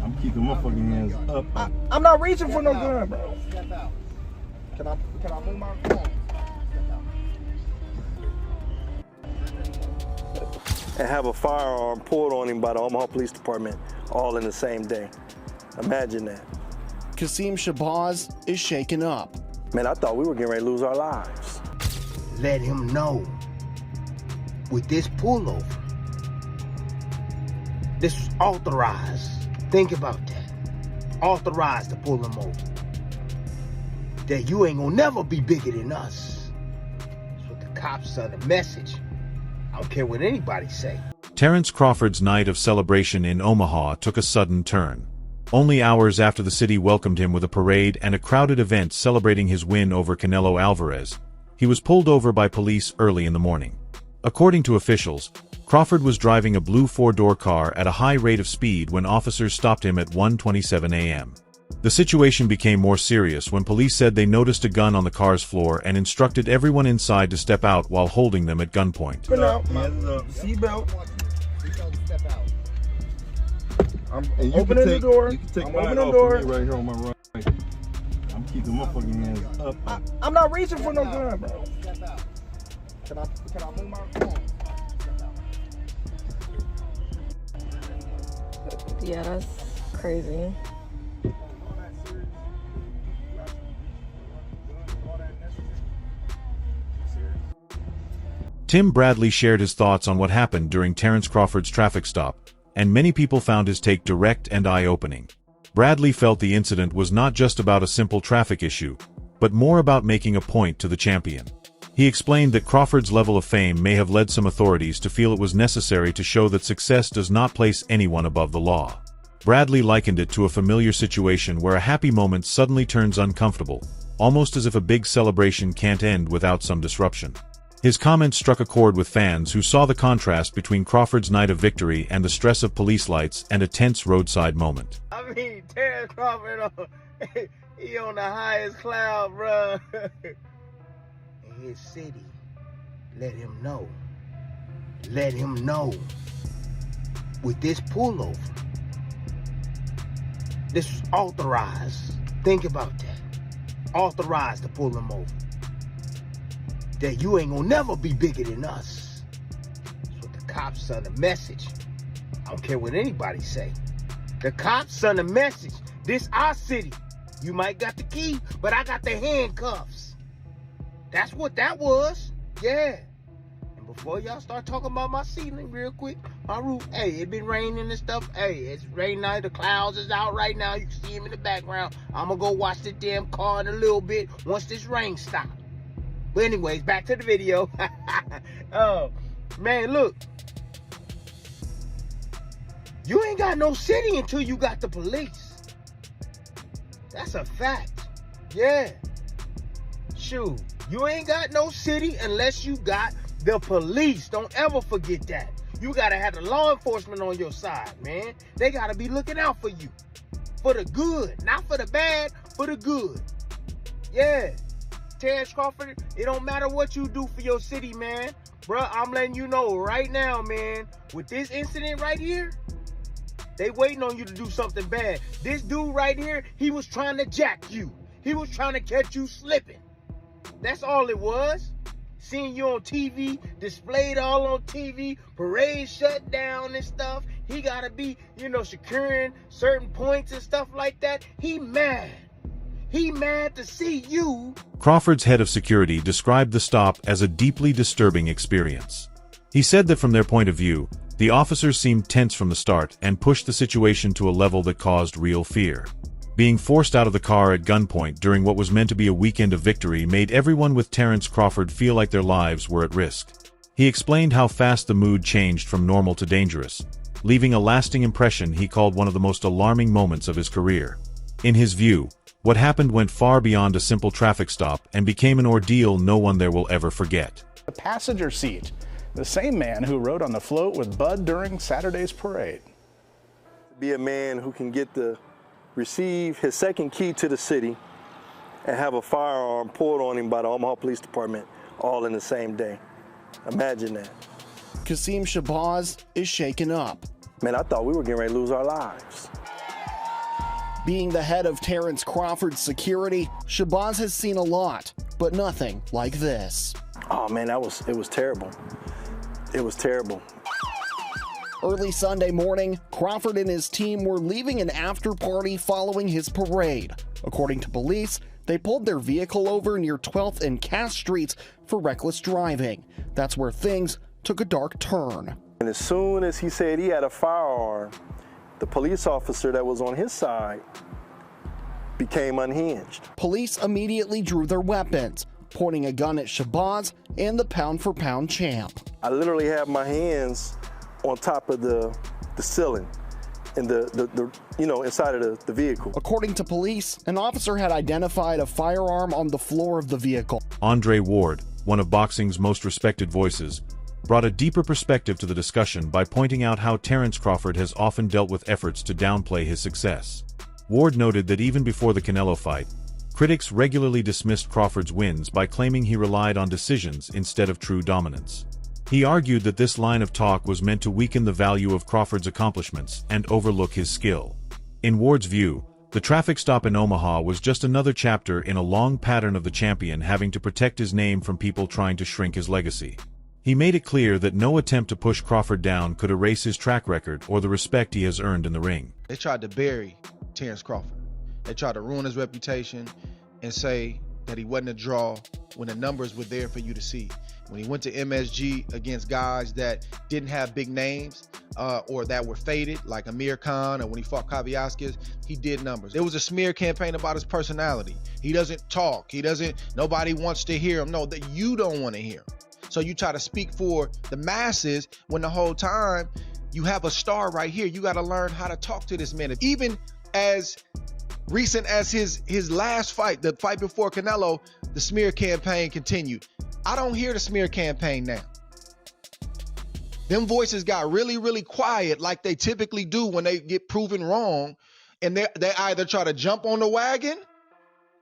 I'm keeping my fucking hands up. I'm not reaching for no gun, bro. Can I move my phone? And have a firearm pulled on him by the Omaha Police Department all in the same day. Imagine that. Kasim Shabazz is shaken up. Man, I thought we were getting ready to lose our lives. Let him know with this pullover, this was authorized. Think about that. Authorized to pull him over. That you ain't gonna never be bigger than us. That's what the cops send a message. I don't care what anybody say. Terence Crawford's night of celebration in Omaha took a sudden turn. Only hours after the city welcomed him with a parade and a crowded event celebrating his win over Canelo Alvarez, he was pulled over by police early in the morning. According to officials, Crawford was driving a blue four-door car at a high rate of speed when officers stopped him at 1:27 a.m. The situation became more serious when police said they noticed a gun on the car's floor and instructed everyone inside to step out while holding them at gunpoint. Seatbelt. I'm And opening the door. You can take I'm mine opening off the door. of me right here on my right. I'm keeping my fucking hands up. I'm not reaching for no gun, bro. Can I move my phone? Yeah, that's crazy. Tim Bradley shared his thoughts on what happened during Terence Crawford's traffic stop, and many people found his take direct and eye-opening. Bradley felt the incident was not just about a simple traffic issue, but more about making a point to the champion. He explained that Crawford's level of fame may have led some authorities to feel it was necessary to show that success does not place anyone above the law. Bradley likened it to a familiar situation where a happy moment suddenly turns uncomfortable, almost as if a big celebration can't end without some disruption. His comments struck a chord with fans who saw the contrast between Crawford's night of victory and the stress of police lights and a tense roadside moment. I mean, Terence Crawford, he on the highest cloud, bruh. In his city, let him know. Let him know. With this pullover, this was authorized. Think about that. Authorized to pull him over. That you ain't gonna never be bigger than us. That's what the cops send a message. I don't care what anybody say. The cops send a message. This our city. You might got the key, but I got the handcuffs. That's what that was. Yeah. And before y'all start talking about my ceiling real quick, my roof, hey, it been raining and stuff. Hey, it's raining now. The clouds is out right now. You can see them in the background. I'm gonna go watch the damn car in a little bit once this rain stops. But anyways, back to the video. Oh, man, look. You ain't got no city until you got the police. That's a fact. Yeah. Shoot, you ain't got no city unless you got the police. Don't ever forget that. You gotta have the law enforcement on your side, man. They gotta be looking out for you. For the good. Not for the bad, for the good. Yeah. Terence Crawford, it don't matter what you do for your city, man. Bruh, I'm letting you know right now, man. With this incident right here, they waiting on you to do something bad. This dude right here, he was trying to jack you. He was trying to catch you slipping. That's all it was. Seeing you on TV, displayed all on TV, parade shut down and stuff. He gotta be, securing certain points and stuff like that. He mad. He mad to see you. Crawford's head of security described the stop as a deeply disturbing experience. He said that from their point of view, the officers seemed tense from the start and pushed the situation to a level that caused real fear. Being forced out of the car at gunpoint during what was meant to be a weekend of victory made everyone with Terence Crawford feel like their lives were at risk. He explained how fast the mood changed from normal to dangerous, leaving a lasting impression he called one of the most alarming moments of his career. In his view, what happened went far beyond a simple traffic stop and became an ordeal no one there will ever forget. The passenger seat, the same man who rode on the float with Bud during Saturday's parade. Be a man who can get to receive his second key to the city and have a firearm pulled on him by the Omaha Police Department all in the same day. Imagine that. Kasim Shabazz is shaken up. Man, I thought we were getting ready to lose our lives. Being the head of Terence Crawford's security, Shabazz has seen a lot, but nothing like this. Oh man, it was terrible. It was terrible. Early Sunday morning, Crawford and his team were leaving an after party following his parade. According to police, they pulled their vehicle over near 12th and Cass Streets for reckless driving. That's where things took a dark turn. And as soon as he said he had a firearm, the police officer that was on his side became unhinged. Police immediately drew their weapons, pointing a gun at Shabazz and the pound-for-pound champ. I literally had my hands on top of the ceiling and inside of the vehicle. According to police, an officer had identified a firearm on the floor of the vehicle. Andre Ward, one of boxing's most respected voices, brought a deeper perspective to the discussion by pointing out how Terence Crawford has often dealt with efforts to downplay his success. Ward noted that even before the Canelo fight, critics regularly dismissed Crawford's wins by claiming he relied on decisions instead of true dominance. He argued that this line of talk was meant to weaken the value of Crawford's accomplishments and overlook his skill. In Ward's view, the traffic stop in Omaha was just another chapter in a long pattern of the champion having to protect his name from people trying to shrink his legacy. He made it clear that no attempt to push Crawford down could erase his track record or the respect he has earned in the ring. They tried to bury Terence Crawford. They tried to ruin his reputation and say that he wasn't a draw when the numbers were there for you to see. When he went to MSG against guys that didn't have big names or that were faded, like Amir Khan, or when he fought Kavyaskis, he did numbers. There was a smear campaign about his personality. He doesn't talk. Nobody wants to hear him. No, that you don't want to hear him. So you try to speak for the masses when the whole time you have a star right here. You got to learn how to talk to this man. Even as recent as his last fight, the fight before Canelo, the smear campaign continued. I don't hear the smear campaign now. Them voices got really, really quiet like they typically do when they get proven wrong. And they either try to jump on the wagon,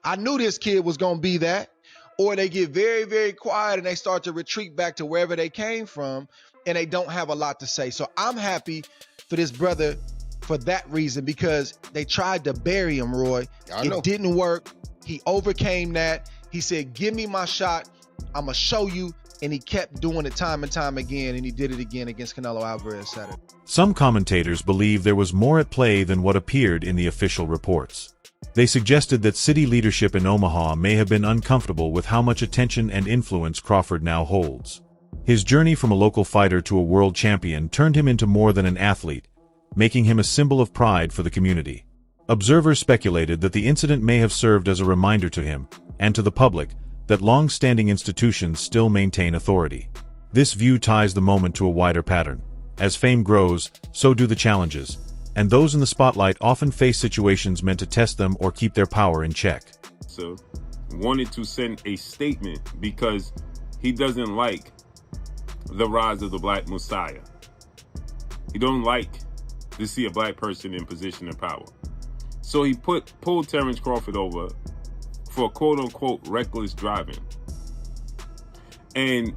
I knew this kid was going to be that, or they get very, very quiet and they start to retreat back to wherever they came from and they don't have a lot to say. So I'm happy for this brother for that reason, because they tried to bury him, Roy. It didn't work. He overcame that. He said, give me my shot. I'm going to show you. And he kept doing it time and time again, and he did it again against Canelo Alvarez Saturday. Some commentators believe there was more at play than what appeared in the official reports. They suggested that city leadership in Omaha may have been uncomfortable with how much attention and influence Crawford now holds. His journey from a local fighter to a world champion turned him into more than an athlete, making him a symbol of pride for the community. Observers speculated that the incident may have served as a reminder to him, and to the public, that long-standing institutions still maintain authority. This view ties the moment to a wider pattern. As fame grows, so do the challenges, and those in the spotlight often face situations meant to test them or keep their power in check. So, wanted to send a statement because he doesn't like the rise of the Black Messiah. He don't like to see a black person in position of power. So he pulled Terence Crawford over for quote-unquote reckless driving. And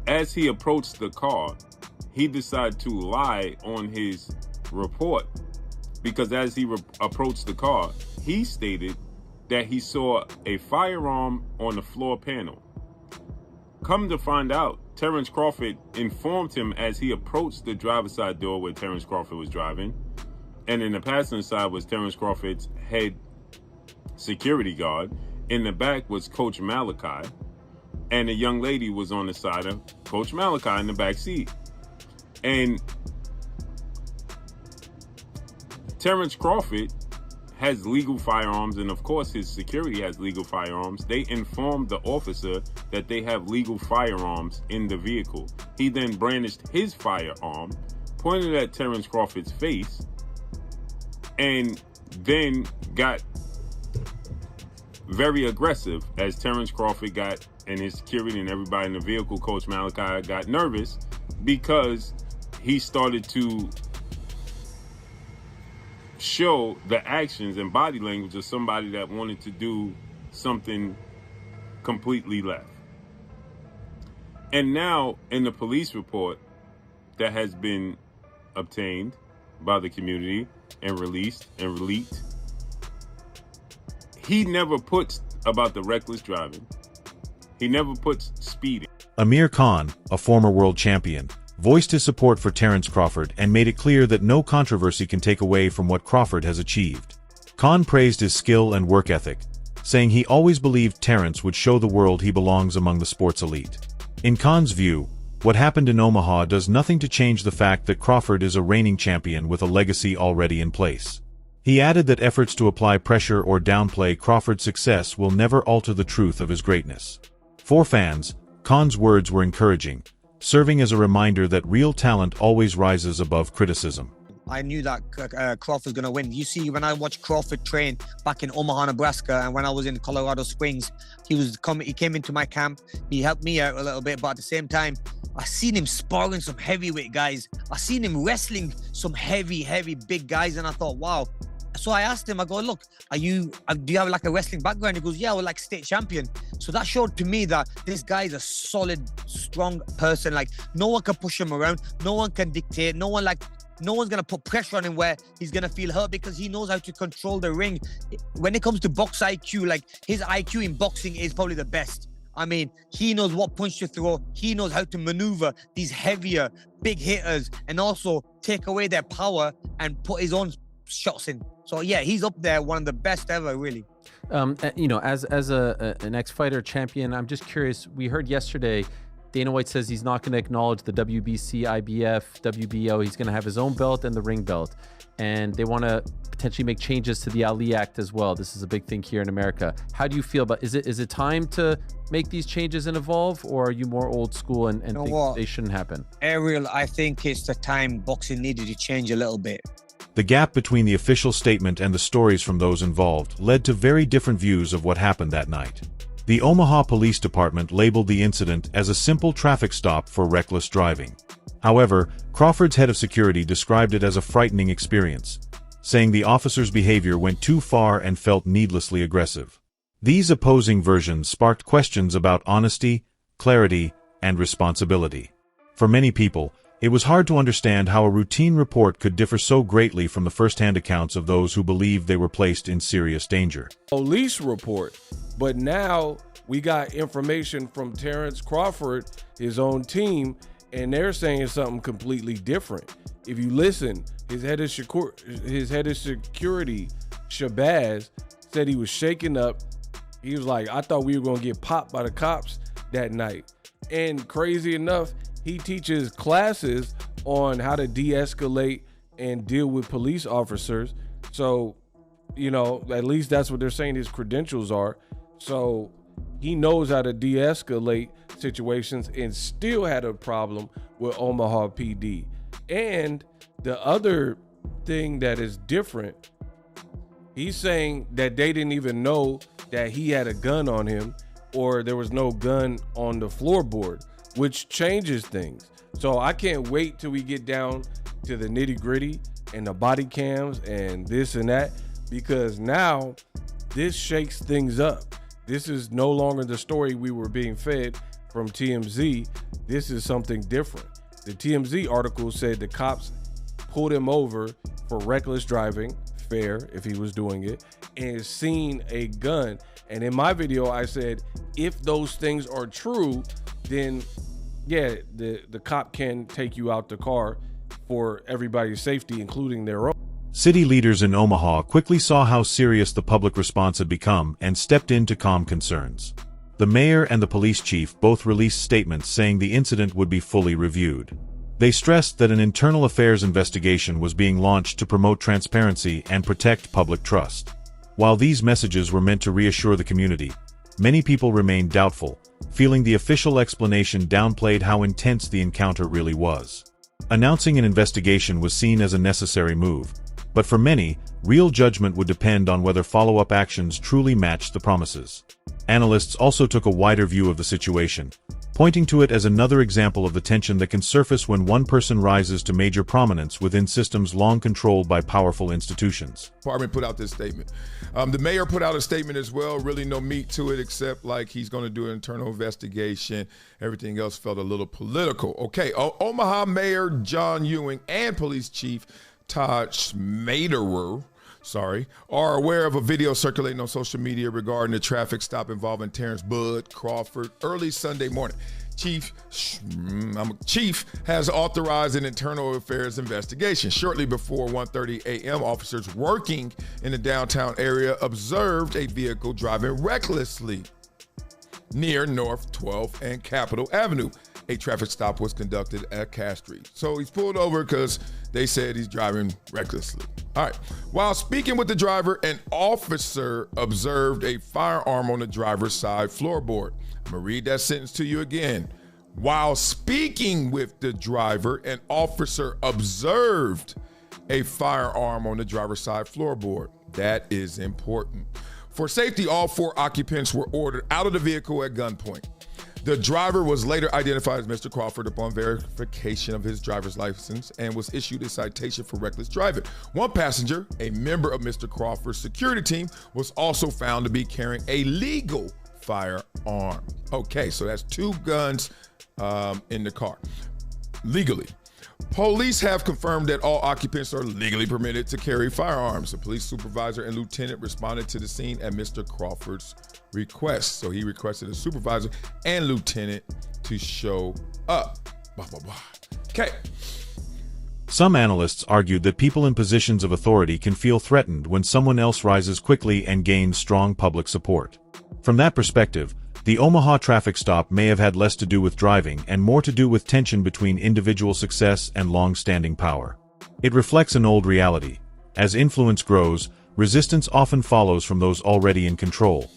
as he approached the car, he decided to lie on his report, because as he approached the car, he stated that he saw a firearm on the floor panel. Come to find out, Terence Crawford informed him as he approached the driver's side door where Terence Crawford was driving, and in the passenger side was Terence Crawford's head security guard. In the back was Coach Malachi, and a young lady was on the side of Coach Malachi in the back seat. And Terence Crawford has legal firearms, and of course his security has legal firearms. They informed the officer that they have legal firearms in the vehicle. He then brandished his firearm, pointed at Terence Crawford's face, and then got very aggressive as Terence Crawford got, and his security and everybody in the vehicle, Coach Malachi, got nervous because he started to show the actions and body language of somebody that wanted to do something completely left. And now in the police report that has been obtained by the community and released and leaked. He never puts about the reckless driving. He never puts speeding. Amir Khan, a former world champion, voiced his support for Terence Crawford and made it clear that no controversy can take away from what Crawford has achieved. Khan praised his skill and work ethic, saying he always believed Terence would show the world he belongs among the sports elite. In Khan's view, what happened in Omaha does nothing to change the fact that Crawford is a reigning champion with a legacy already in place. He added that efforts to apply pressure or downplay Crawford's success will never alter the truth of his greatness. For fans, Khan's words were encouraging, serving as a reminder that real talent always rises above criticism. I knew that Crawford was going to win. You see, when I watched Crawford train back in Omaha, Nebraska, and when I was in Colorado Springs, he came into my camp. He helped me out a little bit, but at the same time, I seen him sparring some heavyweight guys. I seen him wrestling some heavy, big guys, and I thought, wow. So I asked him, I go, look, do you have like a wrestling background? He goes, yeah, we're like state champion. So that showed to me that this guy is a solid, strong person. Like, no one can push him around. No one can dictate. No one's going to put pressure on him where he's going to feel hurt, because he knows how to control the ring. When it comes to box IQ, like, his IQ in boxing is probably the best. I mean, he knows what punch to throw. He knows how to maneuver these heavier, big hitters and also take away their power and put his own shots in. So yeah, he's up there, one of the best ever, really. You know, as an ex-fighter champion, I'm just curious. We heard yesterday Dana White says he's not going to acknowledge the WBC, IBF, WBO. He's going to have his own belt and the ring belt. And they want to potentially make changes to the Ali Act as well. This is a big thing here in America. How do you feel about, is it time to make these changes and evolve, or are you more old school and think they shouldn't happen? Ariel, I think it's the time boxing needed to change a little bit. The gap between the official statement and the stories from those involved led to very different views of what happened that night. The Omaha Police Department labeled the incident as a simple traffic stop for reckless driving. However, Crawford's head of security described it as a frightening experience, saying the officer's behavior went too far and felt needlessly aggressive. These opposing versions sparked questions about honesty, clarity, and responsibility. For many people, it was hard to understand how a routine report could differ so greatly from the first-hand accounts of those who believed they were placed in serious danger. Police report, but now we got information from Terence Crawford, his own team, and they're saying something completely different. If you listen, his head of security, Shabazz, said he was shaken up. He was like, I thought we were going to get popped by the cops that night. And crazy enough, he teaches classes on how to de-escalate and deal with police officers. So, you know, at least that's what they're saying his credentials are. So he knows how to de-escalate situations and still had a problem with Omaha PD. And the other thing that is different, he's saying that they didn't even know that he had a gun on him, or there was no gun on the floorboard, which changes things. So I can't wait till we get down to the nitty gritty and the body cams and this and that, because now this shakes things up. This is no longer the story we were being fed from TMZ. This is something different. The TMZ article said the cops pulled him over for reckless driving, fair if he was doing it, and seen a gun. And in my video, I said, if those things are true, then yeah, the cop can take you out the car for everybody's safety, including their own. City leaders in Omaha quickly saw how serious the public response had become and stepped in to calm concerns. The mayor and the police chief both released statements saying the incident would be fully reviewed. They stressed that an internal affairs investigation was being launched to promote transparency and protect public trust. While these messages were meant to reassure the community, many people remained doubtful, feeling the official explanation downplayed how intense the encounter really was. Announcing an investigation was seen as a necessary move, but for many, real judgment would depend on whether follow-up actions truly matched the promises. Analysts also took a wider view of the situation, pointing to it as another example of the tension that can surface when one person rises to major prominence within systems long controlled by powerful institutions. Department put out this statement. The mayor put out a statement as well. Really no meat to it, except like he's going to do an internal investigation. Everything else felt a little political. Okay, Omaha Mayor John Ewing and Police Chief Todd Schmaderer, are aware of a video circulating on social media regarding the traffic stop involving Terence Bud Crawford early Sunday morning. Chief has authorized an internal affairs investigation. Shortly before 1:30 a.m., officers working in the downtown area observed a vehicle driving recklessly near North 12th and Capitol Avenue. A traffic stop was conducted at Cass Street. So he's pulled over because they said he's driving recklessly. All right. While speaking with the driver, an officer observed a firearm on the driver's side floorboard. I'm going to read that sentence to you again. While speaking with the driver, an officer observed a firearm on the driver's side floorboard. That is important. For safety, all 4 occupants were ordered out of the vehicle at gunpoint. The driver was later identified as Mr. Crawford upon verification of his driver's license and was issued a citation for reckless driving. One passenger, a member of Mr. Crawford's security team, was also found to be carrying a legal firearm. Okay, so that's 2 guns in the car, legally. Police have confirmed that all occupants are legally permitted to carry firearms. The police supervisor and lieutenant responded to the scene at Mr. Crawford's request. So he requested a supervisor and lieutenant to show up. Blah, blah, blah. Okay. Some analysts argued that people in positions of authority can feel threatened when someone else rises quickly and gains strong public support. From that perspective, the Omaha traffic stop may have had less to do with driving and more to do with tension between individual success and long-standing power. It reflects an old reality. As influence grows, resistance often follows from those already in control.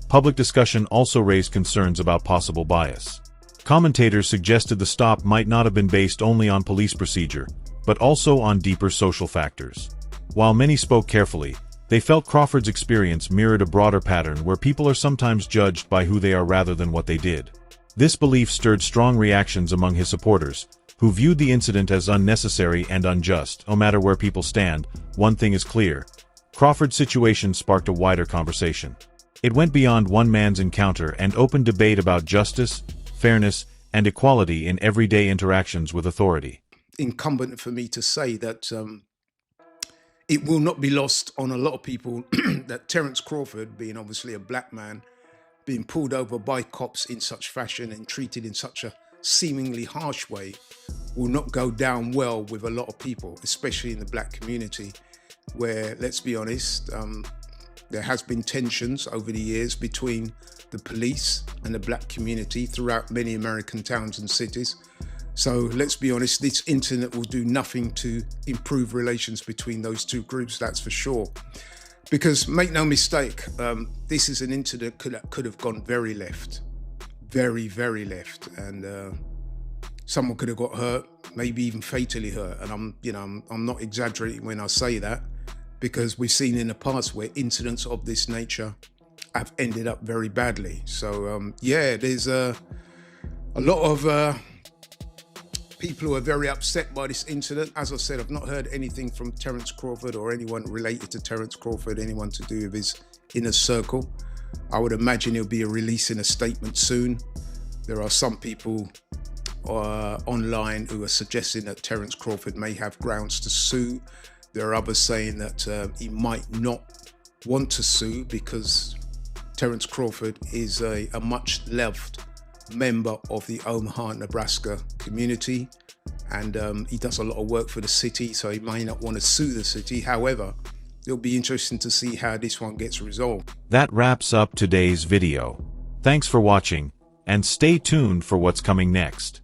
Public discussion also raised concerns about possible bias. Commentators suggested the stop might not have been based only on police procedure, but also on deeper social factors. While many spoke carefully, they felt Crawford's experience mirrored a broader pattern where people are sometimes judged by who they are rather than what they did. This belief stirred strong reactions among his supporters, who viewed the incident as unnecessary and unjust. No matter where people stand, one thing is clear. Crawford's situation sparked a wider conversation. It went beyond one man's encounter and opened debate about justice, fairness, and equality in everyday interactions with authority. Incumbent for me to say that it will not be lost on a lot of people that Terence Crawford, being obviously a black man, being pulled over by cops in such fashion and treated in such a seemingly harsh way, will not go down well with a lot of people, especially in the black community, where, let's be honest, there has been tensions over the years between the police and the black community throughout many American towns and cities. So let's be honest, this incident will do nothing to improve relations between those two groups, that's for sure. Because make no mistake, this is an incident that could have gone very left, very, very left. And someone could have got hurt, maybe even fatally hurt. And I'm not exaggerating when I say that, because we've seen in the past where incidents of this nature have ended up very badly. So yeah, there's a lot of people who are very upset by this incident. As I said, I've not heard anything from Terence Crawford or anyone related to Terence Crawford, anyone to do with his inner circle. I would imagine he'll be releasing a statement soon. There are some people online who are suggesting that Terence Crawford may have grounds to sue. There are others saying that he might not want to sue because Terence Crawford is a much loved member of the Omaha, Nebraska community, and he does a lot of work for the city, so he may not want to sue the city. However, it'll be interesting to see how this one gets resolved. That wraps up today's video. Thanks for watching, and stay tuned for what's coming next.